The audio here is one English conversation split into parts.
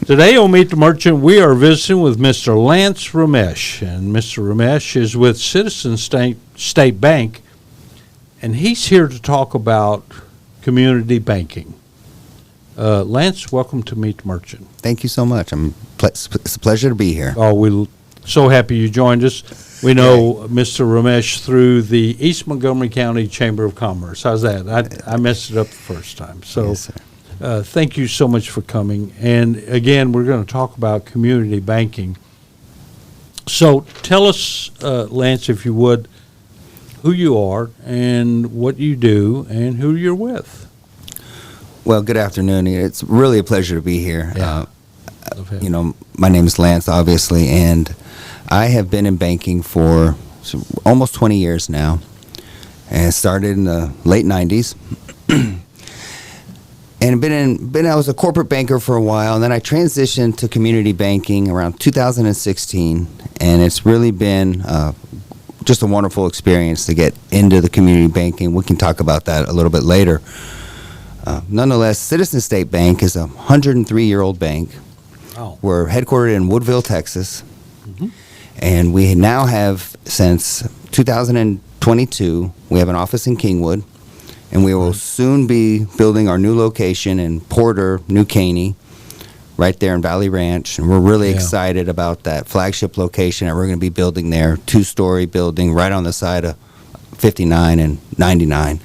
Today on Meet the Merchant, we are visiting with Mr. Lance Ramesh, and Mr. Ramesh is with Citizen State Bank, and he's here to talk about community banking. Lance, welcome to Meet the Merchant. Thank you so much. It's a pleasure to be here. Oh, we're so happy you joined us. We know Mr. Ramesh through the East Montgomery County Chamber of Commerce. How's that? I messed it up the first time. So. Yes, sir. Thank you so much for coming. And again, we're going to talk about community banking. So tell us, Lance, if you would, who you are and what you do and who you're with. Well, good afternoon. It's really a pleasure to be here. Yeah. My name is Lance, obviously, and I have been in banking for almost 20 years now. And it started in the late 90s. And I was a corporate banker for a while, and then I transitioned to community banking around 2016, and it's really been just a wonderful experience to get into the community banking. We can talk about that a little bit later. Nonetheless, Citizen State Bank is a 103-year-old bank. Oh. We're headquartered in Woodville, Texas, and we now have, since 2022, we have an office in Kingwood. And we will soon be building our new location in Porter, New Caney, right there in Valley Ranch. And we're really excited about that flagship location that we're going to be building there, 2-story building right on the side of 59 and 99.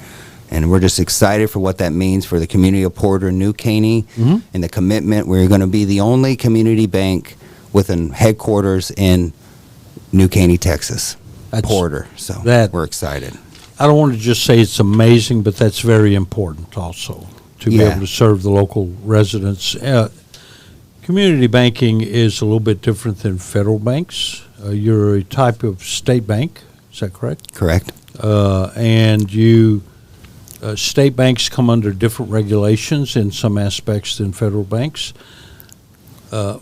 And we're just excited for what that means for the community of Porter, New Caney, and the commitment. We're going to be the only community bank with a headquarters in New Caney, Texas, Porter. So we're excited. I don't want to just say it's amazing, but that's very important also to be able to serve the local residents. Community banking is a little bit different than federal banks. You're a type of state bank, is that correct? Correct. And state banks come under different regulations in some aspects than federal banks. And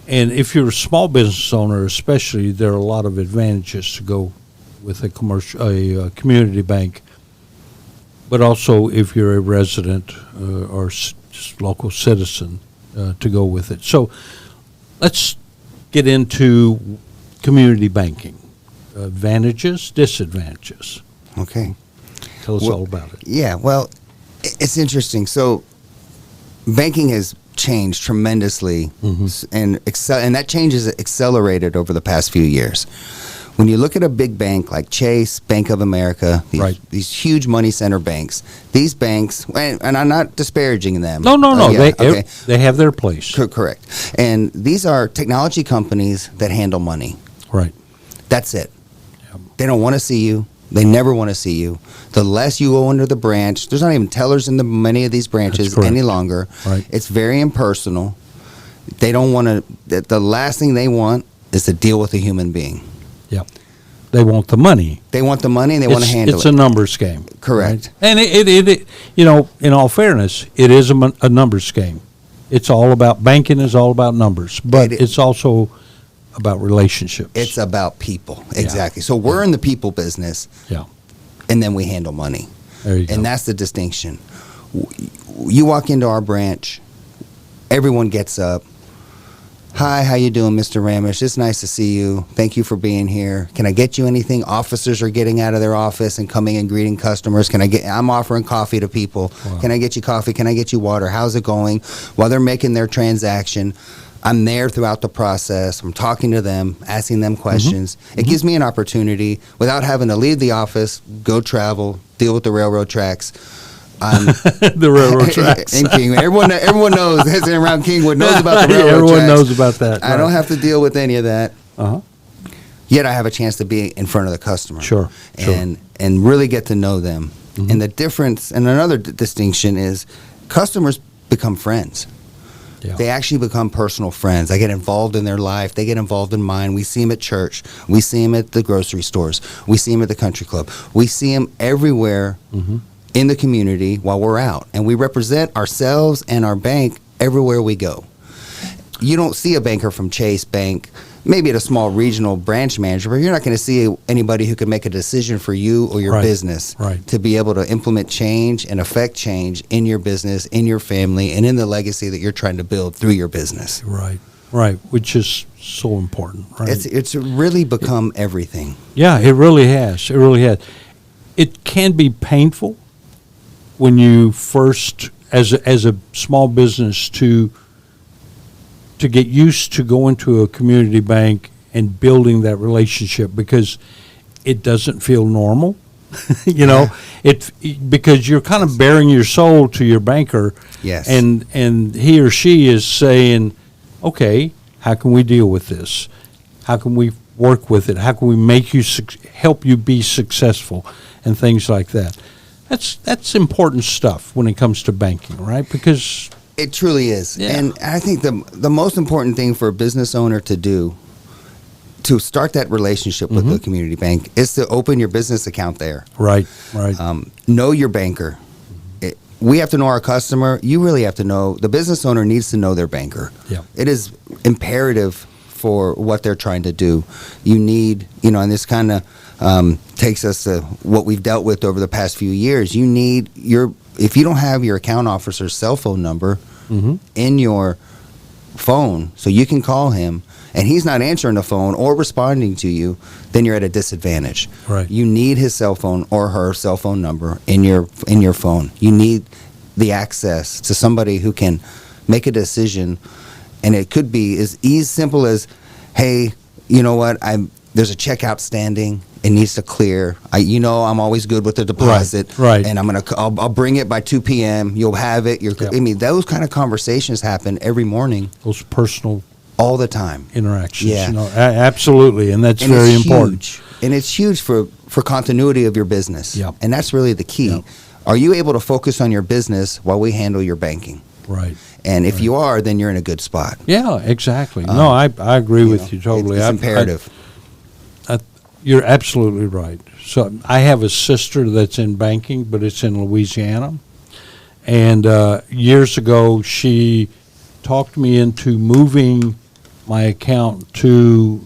if you're a small business owner especially, there are a lot of advantages to go with a community bank, but also if you're a resident or just local citizen to go with it. So let's get into community banking. Advantages, disadvantages. Okay. Tell us all about it. Yeah, well, it's interesting. So banking has changed tremendously, and that change has accelerated over the past few years. When you look at a big bank like Chase, Bank of America, these huge money center banks, these banks, and I'm not disparaging them. No. They have their place. Correct. And these are technology companies that handle money. Right. That's it. Yep. They don't want to see you. They never want to see you. The less you go under the branch, there's not even tellers in many of these branches any longer. Right. It's very impersonal. They don't want to, the last thing they want is to deal with a human being. Yeah, they want the money. They want the money, and they want to handle it. It's a numbers game. Correct. Right? And it, in all fairness, it is a numbers game. It's all about, banking is all about numbers, but it's also about relationships. It's about people. Exactly. So we're in the people business. Yeah. And then we handle money. There you go. And that's the distinction. You walk into our branch, everyone gets up. Hi, how you doing, Mr. Ramesh? It's nice to see you. Thank you for being here. Can I get you anything? Officers are getting out of their office and coming and greeting customers. I'm offering coffee to people. Wow. Can I get you coffee? Can I get you water? How's it going? While they're making their transaction, I'm there throughout the process. I'm talking to them, asking them questions. It gives me an opportunity without having to leave the office, go travel, deal with the railroad tracks. The railroad tracks in Kingwood. Everyone knows that's around Kingwood knows about the railroad tracks. Everyone knows about that. I don't have to deal with any of that. Yet I have a chance to be in front of the customer. Sure. And really get to know them. And the difference, and another distinction is, customers become friends. Yeah. They actually become personal friends. I get involved in their life. They get involved in mine. We see them at church. We see them at the grocery stores. We see them at the country club. We see them everywhere in the community while we're out. And we represent ourselves and our bank everywhere we go. You don't see a banker from Chase Bank maybe at a small regional branch manager, but you're not going to see anybody who can make a decision for you or your business Right. to be able to implement change and affect change in your business, in your family, and in the legacy that you're trying to build through your business. Right, which is so important, right? It's really become everything. Yeah, it really has. It really has. It can be painful when you first, as a small business, to get used to going to a community bank and building that relationship, because it doesn't feel normal. You know, because you're kind of bearing your soul to your banker. Yes. And he or she is saying, okay, how can we deal with this? How can we work with it? How can we make you help you be successful, and things like that? That's important stuff when it comes to banking, right? Because it truly is. Yeah. And I think the most important thing for a business owner to do to start that relationship with the community bank is to open your business account there. Right. Know your banker. We have to know our customer. You really have to know, the business owner needs to know their banker. Yeah. It is imperative for what they're trying to do. You need, and this kind of takes us to what we've dealt with over the past few years. You need if you don't have your account officer's cell phone number in your phone so you can call him, and he's not answering the phone or responding to you, then you're at a disadvantage. Right. You need his cell phone or her cell phone number in your phone. You need the access to somebody who can make a decision, and it could be as simple as, hey, you know what, there's a check outstanding. It needs to clear. I'm always good with the deposit. Right. And I'll bring it by 2 p.m. You'll have it. I mean, those kind of conversations happen every morning. Those personal all the time. Interactions. Yeah. Absolutely, and that's very important. Huge. And it's huge for continuity of your business. Yep. And that's really the key. Yep. Are you able to focus on your business while we handle your banking? Right. And if you are, then you're in a good spot. Yeah, exactly. No, I agree with you totally. It's imperative. You're absolutely right. So I have a sister that's in banking, but it's in Louisiana. And years ago, she talked me into moving my account to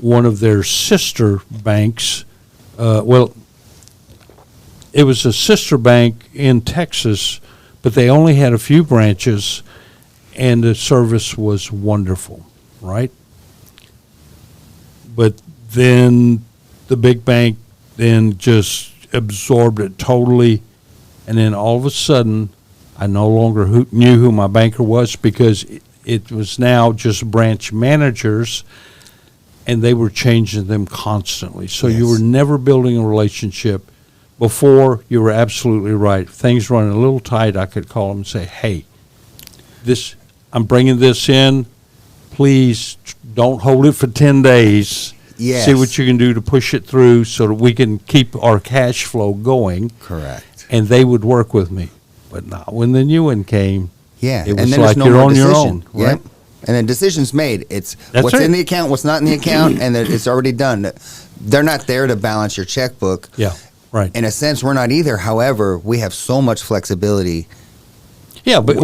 one of their sister banks. Well, it was a sister bank in Texas, but they only had a few branches, and the service was wonderful, right? But then the big bank then just absorbed it totally, and then all of a sudden, I no longer knew who my banker was, because it was now just branch managers, and they were changing them constantly. So you were never building a relationship. Before, you were absolutely right. Things running a little tight, I could call them and say, hey, I'm bringing this in. Please don't hold it for 10 days. Yes. See what you can do to push it through so that we can keep our cash flow going. Correct. And they would work with me. But not when the new one came. Yeah. It was and then like there's no you're more on your decision. own. Right? Yep. And then decisions made. It's That's what's right. in the account, what's not in the account, and it's already done. They're not there to balance your checkbook. Yeah, right. In a sense, we're not either. However, we have so much flexibility. Yeah, but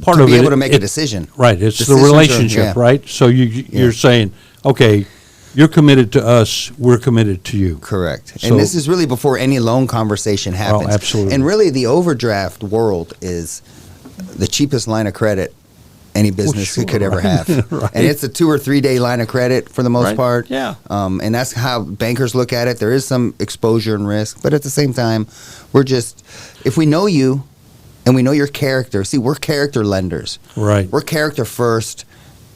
part to of be it, able to make a decision. Right, it's Decisions the are- relationship, yeah. right? So you're saying, okay, you're committed to us, we're committed to you. Correct. So- And this is really before any loan conversation happens. absolutely. And really, the overdraft world is the cheapest line of credit any business sure, could ever right. have. Right. And it's a 2 or 3 day line of credit for the most Right. part. Yeah. And that's how bankers look at it. There is some exposure and risk, but at the same time, if we know you and we know your character, see, we're character lenders. Right. We're character first,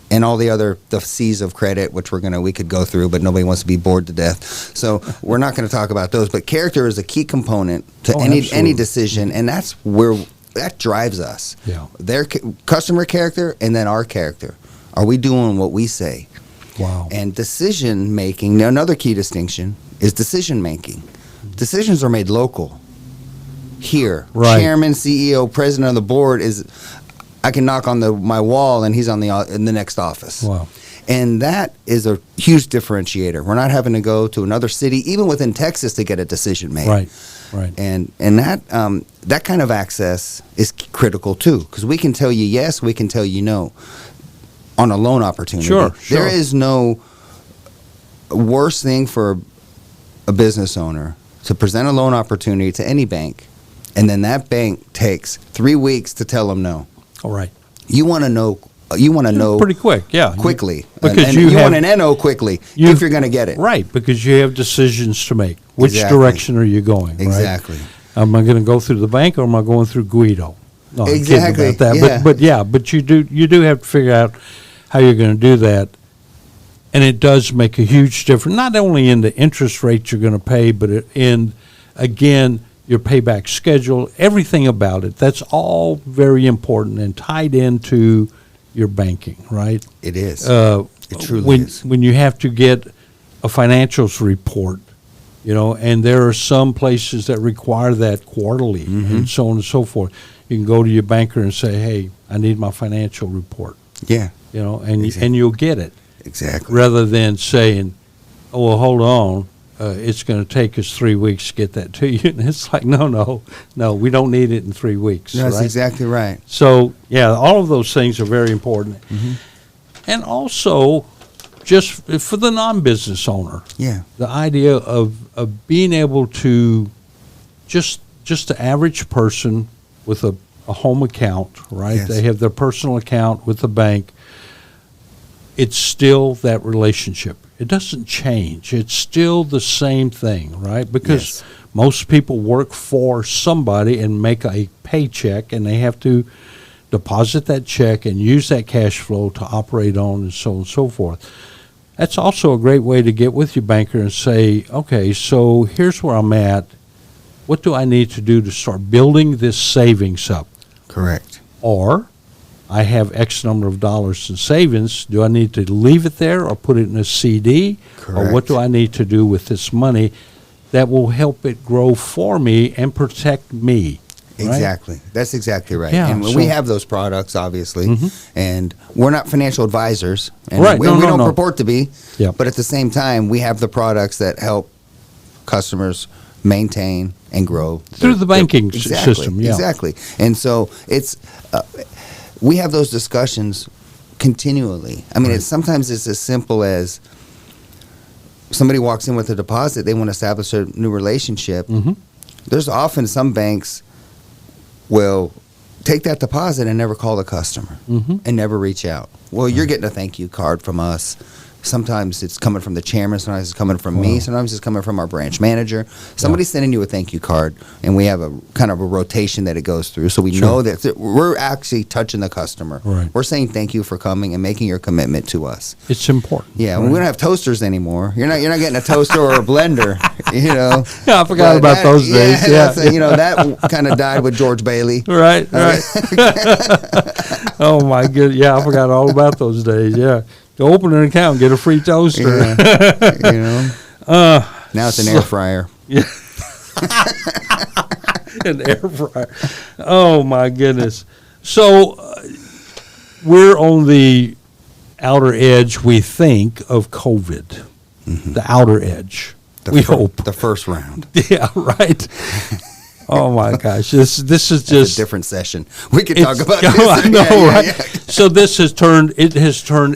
and all the C's of credit, which we could go through, but nobody wants to be bored to death. So we're not going to talk about those. But character is a key component to any absolutely. decision, and that's where that drives us. Yeah. Their customer character and then our character. Are we doing what we say? Wow. And decision making, another key distinction is decision making. Decisions are made local. Here, Right. chairman, CEO, president of the board I can knock on my wall and he's in the next office. Wow. And that is a huge differentiator. We're not having to go to another city, even within Texas, to get a decision made. Right. And that kind of access is critical too, because we can tell you yes, we can tell you no on a loan opportunity. Sure. There is no worst thing for a business owner to present a loan opportunity to any bank, and then that bank takes 3 weeks to tell them no. All right. You want to know. You want to know pretty quick, yeah. quickly, Because and you want an NO quickly if you're going to get it. Right, because you have decisions to make. Which Exactly. direction are you going? Right? Exactly. Am I going to go through the bank or am I going through Guido? No, I'm kidding Exactly, about that. yeah. But you do have to figure out how you're going to do that, and it does make a huge difference. Not only in the interest rate you're going to pay, but in again your payback schedule, everything about it. That's all very important and tied into your banking, right? It is. It truly is. When you have to get a financials report, and there are some places that require that quarterly and so on and so forth. You can go to your banker and say, "Hey, I need my financial report." Yeah. And Exactly. and you'll get it. Exactly. Rather than saying, "Oh, well, hold on, it's going to take us 3 weeks to get that to you," and it's like, no, we don't need it in 3 weeks. That's right? exactly right. So, yeah, all of those things are very important. And also, just for the non-business owner, Yeah. the idea of being able to just the average person with a home account, right? Yes. They have their personal account with the bank. It's still that relationship. It doesn't change. It's still the same thing, right? Because Yes. most people work for somebody and make a paycheck, and they have to deposit that check and use that cash flow to operate on, and so on and so forth. That's also a great way to get with your banker and say, okay, so here's where I'm at. What do I need to do to start building this savings up? Correct. Or I have X number of dollars in savings. Do I need to leave it there or put it in a CD? Or what Correct. do I need to do with this money that will help it grow for me and protect me? Right? Exactly. That's exactly right. Yeah, and so- we have those products, obviously, and we're not financial advisors, and Right. we, No, we no, don't no. purport to be. Yep. But at the same time, we have the products that help customers maintain and grow Through the banking exactly, system, yeah. Exactly. And so it's we have those discussions continually. I mean, Right. sometimes it's as simple as somebody walks in with a deposit, they want to establish a new relationship. There's often some banks will take that deposit and never call the customer and never reach out. Well, you're getting a thank you card from us. Sometimes it's coming from the chairman, sometimes it's coming from me, sometimes it's coming from our branch manager. Somebody's sending you a thank you card, and we have a kind of a rotation that it goes through. So we know that we're actually touching the customer. Right. We're saying thank you for coming and making your commitment to us. It's important. Yeah, right? we don't have toasters anymore. You're not getting a toaster or a blender, Yeah, I forgot But about those days. Yeah. That kind of died with George Bailey. Right. Oh, my goodness. Yeah, I forgot all about those days. Yeah. Go open an account and get a free toaster. Yeah. Now it's an air fryer. An air fryer. Oh, my goodness. So we're on the outer edge, we think, of COVID. The outer edge. We hope. The first round. Yeah, right. Oh, my gosh. This is It's just a different session. We could talk about this. I know, Yeah, right? yeah. So this has turned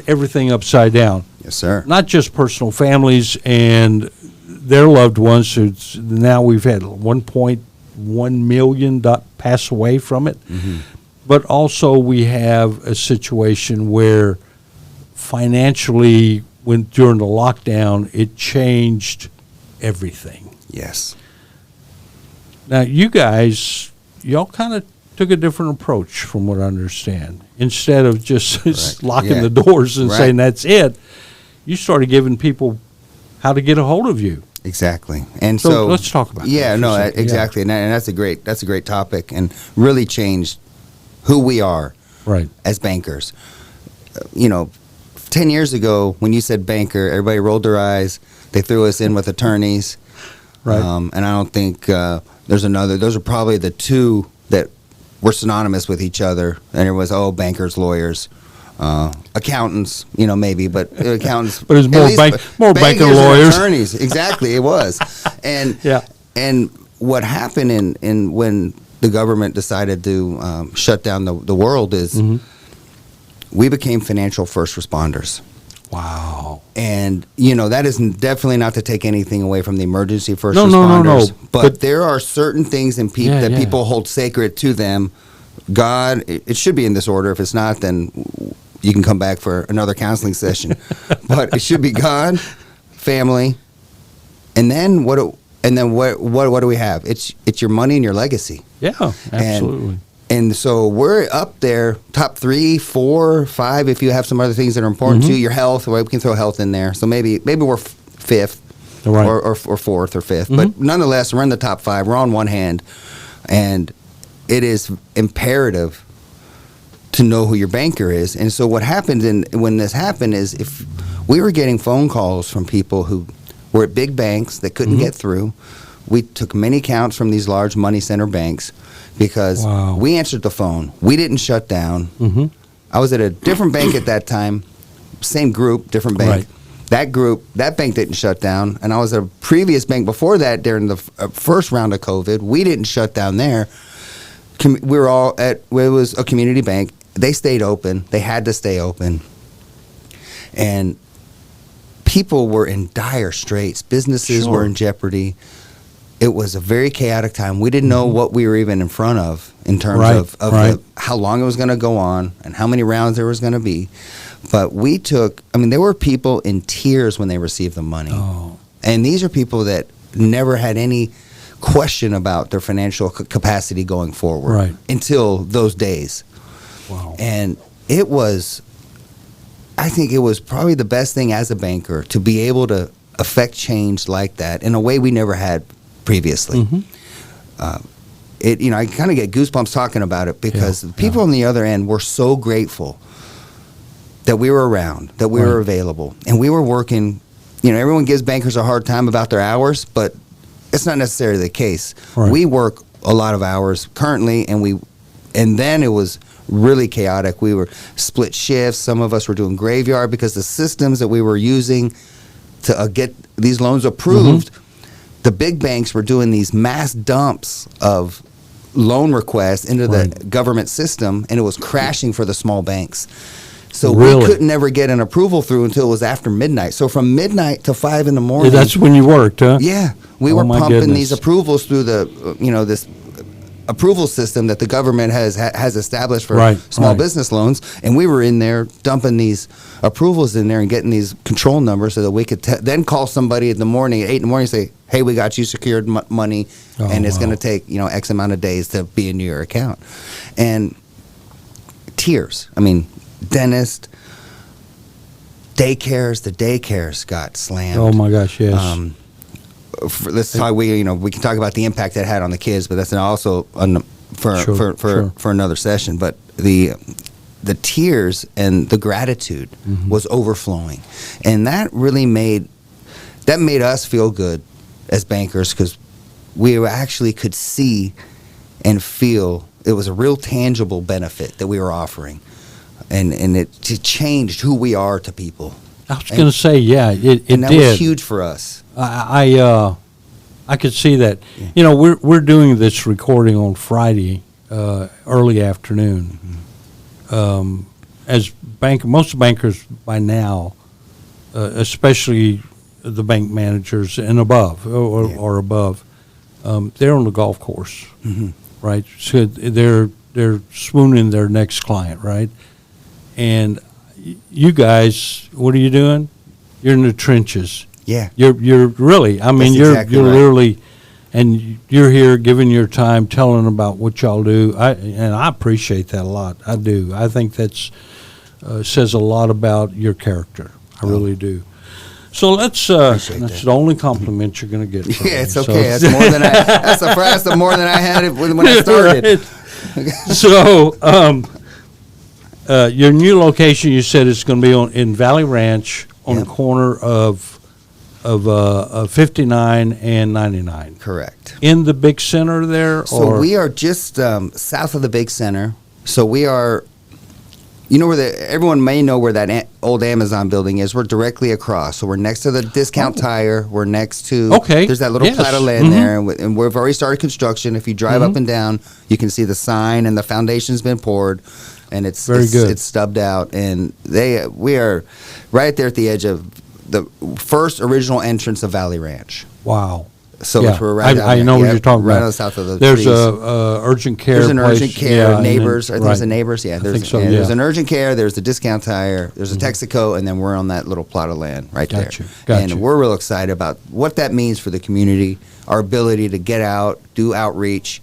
everything upside down. Yes, sir. Not just personal families and their loved ones. Now we've had 1.1 million pass away from it. But also we have a situation where financially, during the lockdown, it changed everything. Yes. Now, you guys, y'all kind of took a different approach from what I understand. Instead of just Right. locking Yeah. the doors and Right. saying that's it, you started giving people how to get a hold of you. Exactly. And So so let's talk about Yeah, that for no, a second. exactly. And that's a great topic, and really changed who we are Right. as bankers. 10 years ago, when you said banker, everybody rolled their eyes. They threw us in with attorneys. Right. And I don't think there's another. Those are probably the two that were synonymous with each other. And it was, bankers, lawyers, accountants, maybe, but accountants. But it was more at least more banker bankers and lawyers. attorneys. Exactly, it was. And Yeah. and what happened in when the government decided to shut down the world is we became financial first responders. Wow. And, that is definitely not to take anything away from the emergency first No, responders. no. But there are certain things in that people hold sacred to them. God, it should be in this order. If it's not, then you can come back for another counseling session. But it should be God, family, and then what do we have? It's your money and your legacy. Yeah, absolutely. And so we're up there, top 3, 4, 5. If you have some other things that are important to you, your health. We can throw health in there. So maybe we're 5th, Right. or 4th or 5th. But nonetheless, we're in the top 5. We're on one hand, and it is imperative to know who your banker is. And so what happened when this happened is, if we were getting phone calls from people who were at big banks that couldn't get through, we took many accounts from these large money center banks. Because we answered the phone. We didn't shut down. I was at a different bank at that time, same group, different bank. Right. That bank didn't shut down. And I was at a previous bank before that during the first round of COVID. We didn't shut down there. We were all it was a community bank. They stayed open. They had to stay open. And people were in dire straits. Businesses were in jeopardy. It was a very chaotic time. We didn't know what we were even in front of in terms of how long it was going to go on and how many rounds there was going to be. But there were people in tears when they received the money. Oh. And these are people that never had any question about their financial capacity going forward until those days. Wow. And I think it was probably the best thing as a banker to be able to affect change like that in a way we never had previously. I kind of get goosebumps talking about it because the people on the other end were so grateful that we were around, that we were available, and we were working. Everyone gives bankers a hard time about their hours, but it's not necessarily the case. We work a lot of hours currently, and then it was really chaotic. We were split shifts. Some of us were doing graveyard because the systems that we were using to get these loans approved, the big banks were doing these mass dumps of loan requests into the government system, and it was crashing for the small banks. So we couldn't ever get an approval through until it was after midnight. So from midnight to 5 in the morning. That's when you worked, huh? Yeah. We were pumping these approvals through this approval system that the government has established for small business loans, and we were in there dumping these approvals in there and getting these control numbers so that we could then call somebody in the morning at 8 in the morning and say, hey, we got you secured money, and it's going to take X amount of days to be in your account. And tears. Dentist, the daycares got slammed. Oh my gosh, yes. Let's talk. We can talk about the impact that had on the kids, but that's also for another session. But the tears and the gratitude was overflowing, and that really made us feel good as bankers, because we actually could see and feel it was a real tangible benefit that we were offering, and it changed who we are to people. I was going to say, it and that did. was huge for us. I could see that. Yeah. We're doing this recording on Friday, early afternoon. As most bankers by now, especially the bank managers and above or above, they're on the golf course, right? So they're swooning their next client, right? And you guys, what are you doing? You're in the trenches. Yeah. You're really, you're literally, and you're here giving your time, telling about what y'all do. I appreciate that a lot. I do. I think that's says a lot about your character. I really do. So that's the only compliment you're going to get from me. It's okay. So. That's more than that's more than I had when I started. So, your new location, you said, is going to be in Valley Ranch on the corner of 59 and 99. Correct. In the big center there? So we are just south of the big center. So we are, everyone may know where that old Amazon building is. We're directly across. So we're next to the Discount Tire. We're next to, there's that little plat of land there. And we've already started construction. If you drive up and down, you can see the sign, and the foundation's been poured. and it's Very good. It's stubbed out, and we are right there at the edge of the first original entrance of Valley Ranch. Wow. So Yeah. we're right. I know what you're talking right about. on the south of the There's trees. a urgent care. There's an place. urgent care, Yeah, neighbors. I think there's a right. neighbors. Yeah, I there's, think so, there's yeah. an urgent care. There's a discount tire. There's a Texaco, and then we're on that little plot of land right Gotcha, there. gotcha. And we're real excited about what that means for the community. Our ability to get out, do outreach.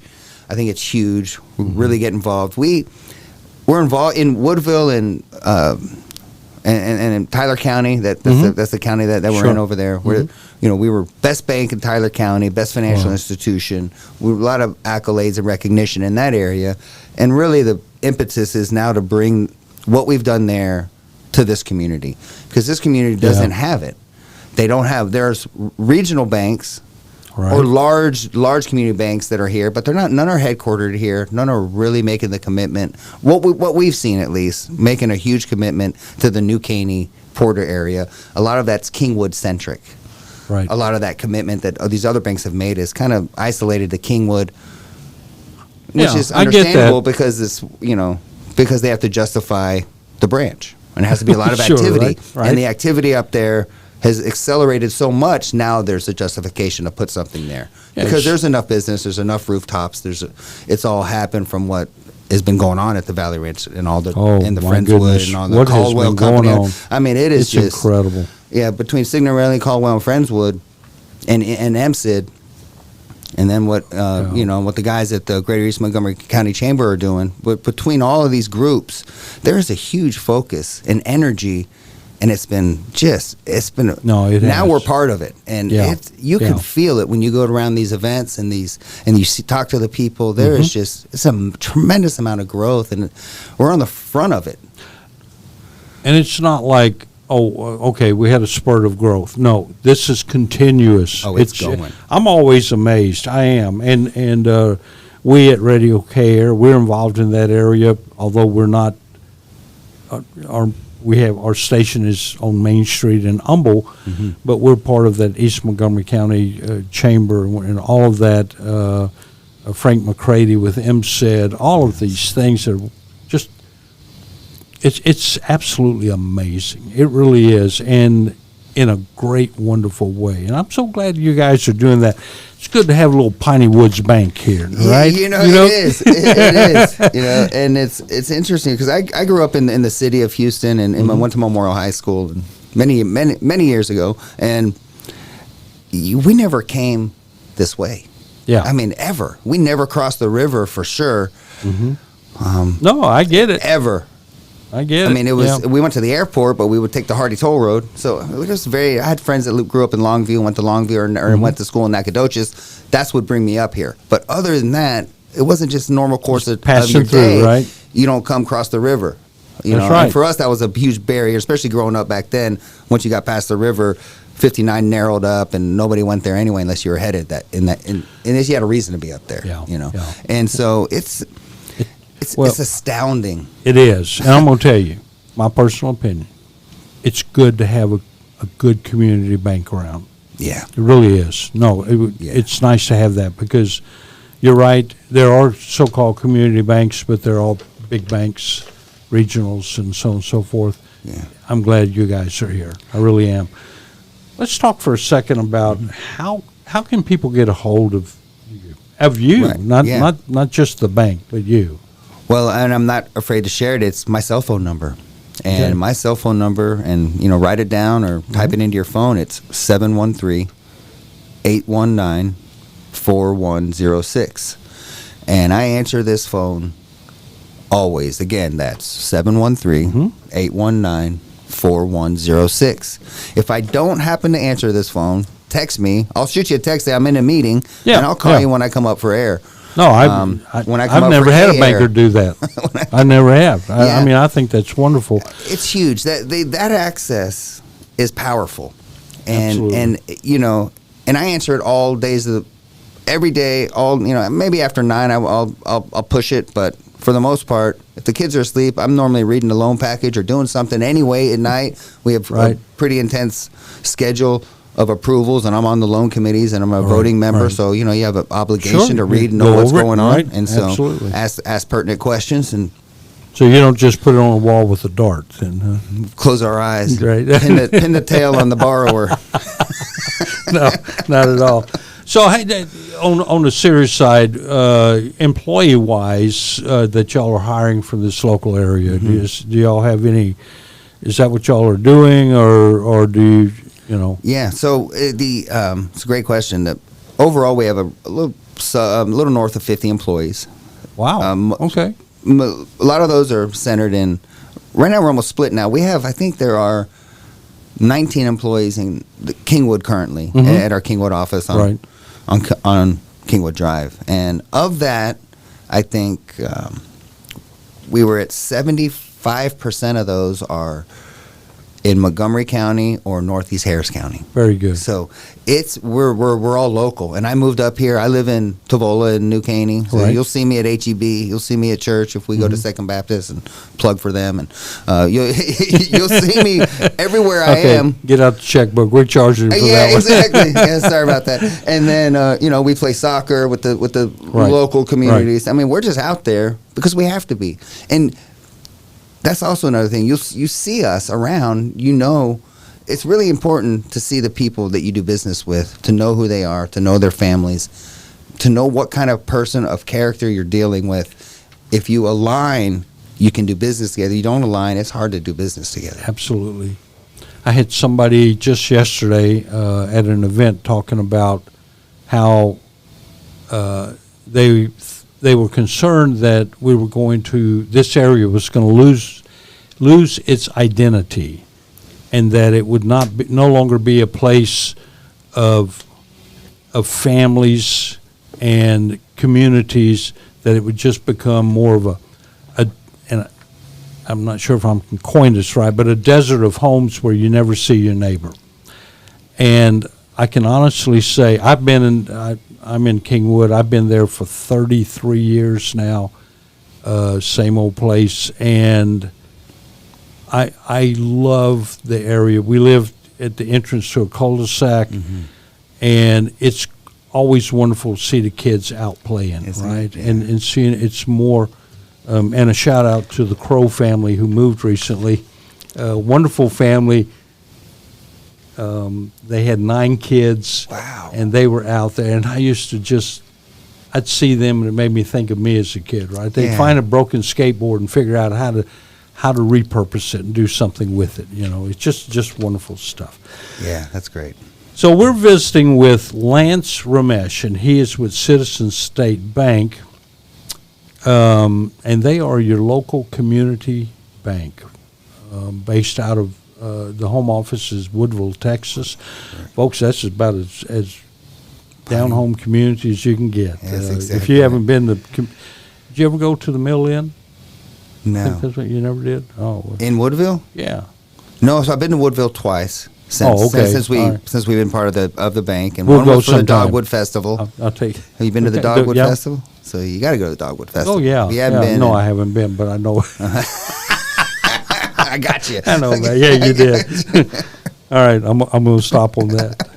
I think it's huge. We really get involved. We're involved in Woodville and in Tyler County. That's the county that we're Sure. in over there. We're we were best bank in Tyler County, best financial institution. We a lot of accolades and recognition in that area, and really the impetus is now to bring what we've done there to this community, because this community doesn't have it. They don't have. There's regional banks. Right. Or large community banks that are here, but they're not. None are headquartered here. None are really making the commitment. What we've seen, at least, making a huge commitment to the New Caney Porter area. A lot of that's Kingwood centric. Right. A lot of that commitment that these other banks have made is kind of isolated to Kingwood, which is I get understandable that. because it's because they have to justify the branch, and it has to be a lot of Sure, activity, right. and the activity up there has accelerated so much. Now there's a justification to put something there, because there's enough business, there's enough rooftops, it's all happened from what has been going on at the Valley Ranch and all the and the my Friendswood goodness. and all the What has Caldwell been going company. on? I mean, it's just incredible. Yeah, between Signor Rally, Caldwell, and Friendswood, and MSID, and then what what the guys at the Greater East Montgomery County Chamber are doing. But between all of these groups, there is a huge focus and energy. And it's been No, it now has. we're part of it, and you can feel it when you go around these events and you talk to the people. There is it's a tremendous amount of growth, and we're on the front of it. And it's not like, okay, we had a spurt of growth. No, this is continuous. Oh, it's going. I'm always amazed. I am, and we at Radio KAIR, we're involved in that area, although we're not. Our station is on Main Street in Humble, but we're part of that East Montgomery County Chamber and all of that. Frank McCready with MSID, all of these things are just. It's absolutely amazing. It really is, and in a great, wonderful way. And I'm so glad you guys are doing that. It's good to have a little Piney Woods Bank here, right? It is. It is. And it's interesting because I grew up in the city of Houston and I went to Memorial High School many years ago, and we never came this way. Yeah. I mean, ever. We never crossed the river for sure. No, I get it. Ever. I get it. I mean, it was. We went to the airport, but we would take the Hardy Toll Road. So it was just I had friends that grew up in Longview, went to Longview, or went to school in Nacogdoches. That's what bring me up here. But other than that, it wasn't just a normal course of your day. Right? You don't come across the river. That's right. And for us, that was a huge barrier, especially growing up back then. Once you got past the river, 59 narrowed up, and nobody went there anyway unless you were headed unless you had a reason to be up there. Yeah. Yeah. And so it's astounding. It is. And I'm going to tell you, my personal opinion, it's good to have a good community bank around. Yeah. It really is. No, it's nice to have that because you're right. There are so-called community banks, but they're all big banks, regionals, and so on and so forth. Yeah. I'm glad you guys are here. I really am. Let's talk for a second about how can people get a hold of you, Right. not just the bank, but you. Well, and I'm not afraid to share it. It's my cell phone number. And Okay. my cell phone number, and write it down or type it into your phone. It's 713-819-4106. And I answer this phone always. Again, that's 713-819-4106. If I don't happen to answer this phone, text me. I'll shoot you a text that I'm in a meeting, and I'll call you when I come up for air. No, when I come I've up never for had a KAIR. banker do that. I never have. I mean, I think that's wonderful. It's huge. That access is powerful, Absolutely. and I answer it all days every day. Maybe after 9 I'll push it, but for the most part, if the kids are asleep, I'm normally reading the loan package or doing something anyway at night. We have a pretty intense schedule of approvals, and I'm on the loan committees, and I'm a voting member, so you have an obligation to read and know what's going on, and so ask pertinent questions, and So you don't just put it on a wall with a dart, then, huh? Close our eyes. Right. Pin the tail on the borrower. No, not at all. So, hey, on the serious side, employee-wise, that y'all are hiring from this local area, do y'all have any? Is that what y'all are doing, or do you know? Yeah. So it's a great question. Overall, we have a little north of 50 employees. Wow. Okay. A lot of those are centered in. Right now, we're almost split. Now I think there are 19 employees in Kingwood currently at our Kingwood office on Kingwood Drive, and of that, I think we were at 75% of those are in Montgomery County or Northeast Harris County. Very good. So we're all local, and I moved up here. I live in Tavola in New Caney, so you'll see me at HEB. You'll see me at church if we go to Second Baptist and plug for them, and you'll see me everywhere I am. Get out the checkbook. We're charging you for that one. Exactly. Yeah, sorry about that. And then we play soccer with the local communities. I mean, we're just out there because we have to be. And that's also another thing. You see us around, it's really important to see the people that you do business with, to know who they are, to know their families, to know what kind of person of character you're dealing with. If you align, you can do business together. You don't align, it's hard to do business together. Absolutely. I had somebody just yesterday at an event talking about how they were concerned that this area was going to lose its identity, and that it would no longer be a place of families and communities, that it would just become more of and I'm not sure if I'm coined this right, but a desert of homes where you never see your neighbor. And I can honestly say I'm in Kingwood. I've been there for 33 years now, same old place, and I love the area. We live at the entrance to a cul-de-sac, and it's always wonderful to see the kids out playing, right? Yeah. And seeing it's more, and a shout out to the Crow family who moved recently. Wonderful family. They had 9 kids. Wow. And they were out there, and I used to I'd see them, and it made me think of me as a kid, right? They'd find a broken skateboard and figure out how to repurpose it and do something with it. It's just wonderful stuff. Yeah, that's great. So we're visiting with Lance Ramesh, and he is with Citizens State Bank, and they are your local community bank, based out of the home office is Woodville, Texas. Right. Folks, that's about as down-home community as you can get. Yes, exactly. If you haven't been did you ever go to the Mill Inn? No. I think that's what you never did? Oh. Well. In Woodville? Yeah. No, so I've been to Woodville twice. Since we've been part of the bank, and we'll one was for the Dogwood Festival. I'll take. Have you been to the Dogwood Festival? So you got to go to the Dogwood Festival. Oh yeah. If you haven't been. No, I haven't been, but I know. I got you. I know that. Yeah, you did. All right, I'm going to stop on that.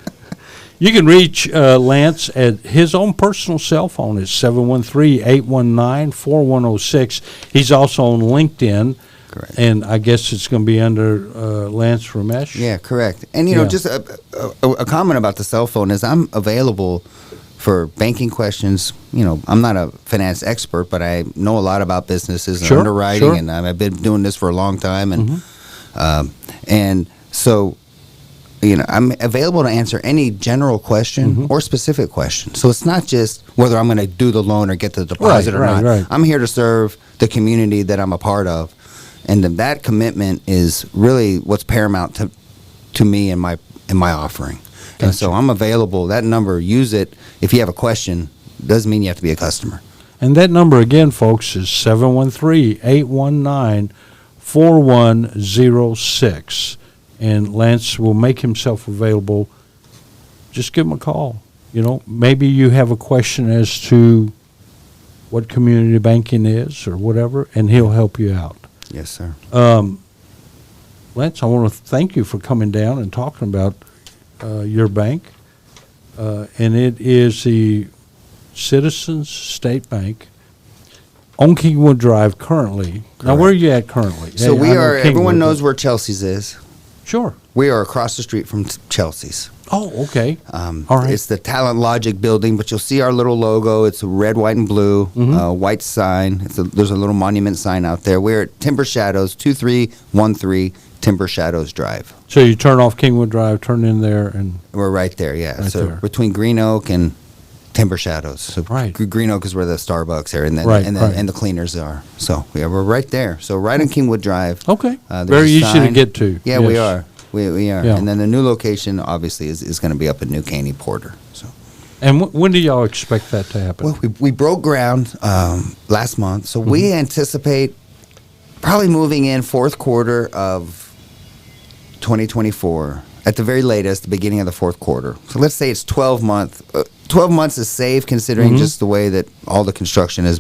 You can reach Lance at his own personal cell phone. It's 713-819-4106. He's also on LinkedIn. Correct. And I guess it's going to be under Lance Ramesh. Yeah, correct. And, just a comment about the cell phone is I'm available for banking questions. I'm not a finance expert, but I know a lot about businesses and underwriting, and I've been doing this for a long time. And and so, I'm available to answer any general question or specific question. So it's not just whether I'm going to do the loan or get the deposit or not. Right. I'm here to serve the community that I'm a part of. And that commitment is really what's paramount to me in my offering. Gotcha. And so I'm available. That number, use it. If you have a question, doesn't mean you have to be a customer. And that number again, folks, is 713-819-4106. And Lance will make himself available. Just give him a call. Maybe you have a question as to what community banking is or whatever, and he'll help you out. Yes, sir. Lance, I want to thank you for coming down and talking about your bank. And it is the Citizens State Bank. on Kingwood Drive currently. Now, where are you at currently? So Hey, we I know are. Everyone Kingwood, knows but- where Chelsea's is. Sure. We are across the street from Chelsea's. Oh, okay. All right. It's the Talent Logic building, but you'll see our little logo. It's a red, white, and blue, white sign. There's a little monument sign out there. We're at Timber Shadows, 2313 Timber Shadows Drive. So you turn off Kingwood Drive, turn in there, and We're right there, yeah. Right so there. between Green Oak and Timber Shadows. So Right. Green Oak is where the Starbucks are, and then Right, and, right. and the cleaners are. So yeah, we're right there. So right on Kingwood Drive. okay. There's Very a easy to sign. get to. Yeah, we Yes. are. We are. Yeah. And then the new location, obviously, is going to be up at New Caney Porter. So. And when do y'all expect that to happen? Well, we broke ground last month, so we anticipate probably moving in fourth quarter of 2024, at the very latest, the beginning of the fourth quarter. So let's say it's 12 months. 12 months is safe considering just the way that all the construction is.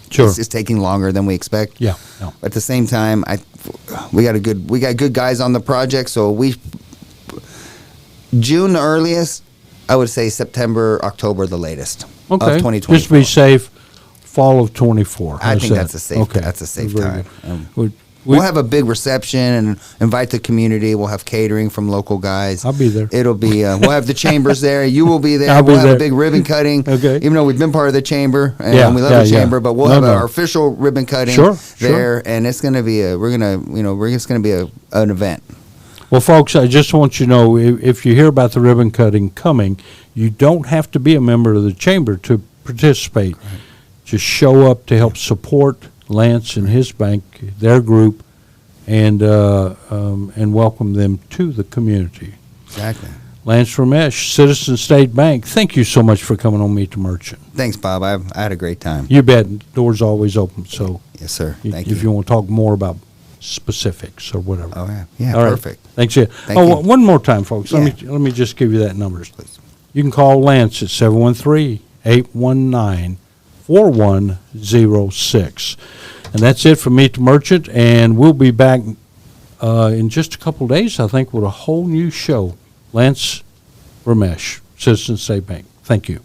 Sure. It's taking longer than we expect. Yeah. No. At the same time, we got good guys on the project, so June the earliest. I would say September, October the latest Okay. of 2024. Just to be safe, fall of 24. I How's think that? that's a safe. Okay. That's a safe Very time. good. We'll have a big reception and invite the community. We'll have catering from local guys. I'll be there. It'll be. We'll have the chambers there. You will be there. I'll be we'll have there. a big ribbon cutting. Okay. Even though we've been part of the chamber and Yeah, we love yeah, the yeah. chamber, but we'll No, have no. our official ribbon cutting Sure, there, and it's going to be it's going to be an event. Well, folks, I just want you to know, if you hear about the ribbon cutting coming, you don't have to be a member of the chamber to participate. Just show up to help support Lance and his bank, their group, and welcome them to the community. Exactly. Lance Ramesh, Citizen State Bank, thank you so much for coming on Meet the Merchant. Thanks, Bob. I had a great time. You bet. Doors always open. So Yes, sir. Thank if you want to talk more about specifics or whatever. Oh yeah. Yeah. All right. Perfect. Thanks. Yeah. Thank Oh, you. one more time, folks. Yeah. Let me just give you that numbers. Please. You can call Lance at 713-819-4106. And that's it for Meet the Merchant, and we'll be back in just a couple days, I think, with a whole new show. Lance Ramesh, Citizen State Bank. Thank you.